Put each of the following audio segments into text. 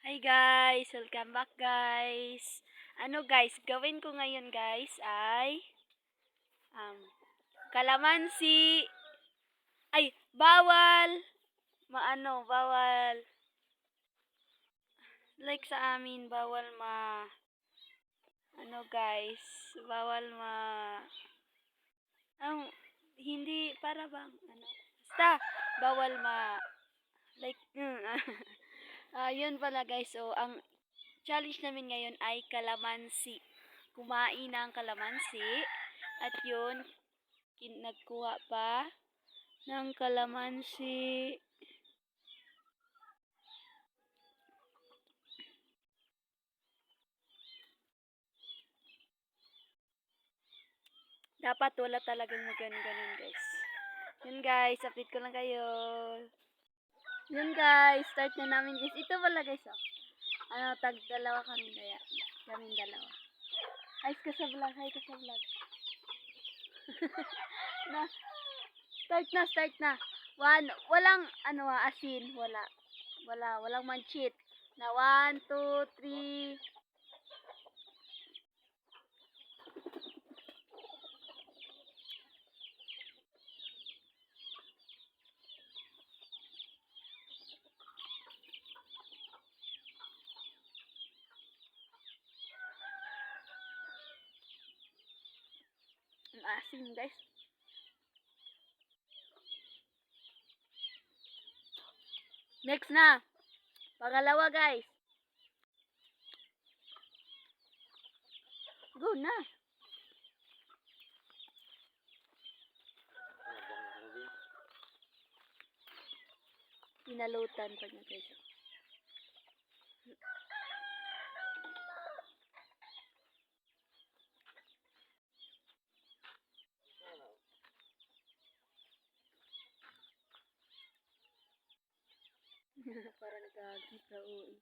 Hi guys! Welcome back guys! Ano guys, gawin ko ngayon guys ay um, kalamansi. Ay, bawal! Bawal. Like sa amin, bawal guys, bawal hindi, para bang, basta, bawal like, yun pala guys, so, ang challenge namin ngayon ay kalamansi. Kumain ng kalamansi. At yun, nagkuha pa ng kalamansi. Dapat wala talagang ganun guys. Yun guys, update ko lang kayo. Yun guys, start na namin guys. Ito pala guys, oh. Tag dalawa kami kaya. Kaming dalawa. Hi ka sa vlog, hi ka sa vlog. na, start na. Walang asin, walang manchit. Na 1, 2, 3. Ang asim guys. Next na. Pangalawa guys. Go na. Pinalutan pa niya guys. Parang gagi ka, uy.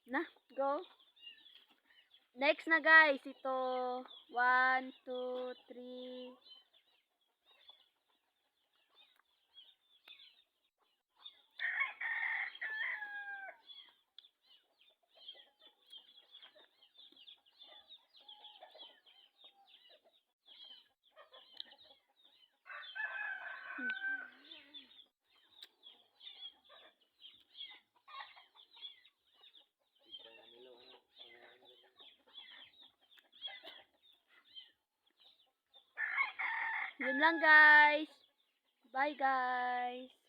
Na, go. Next na guys, ito. 1, 2, 3. Yun lang guys. Bye guys.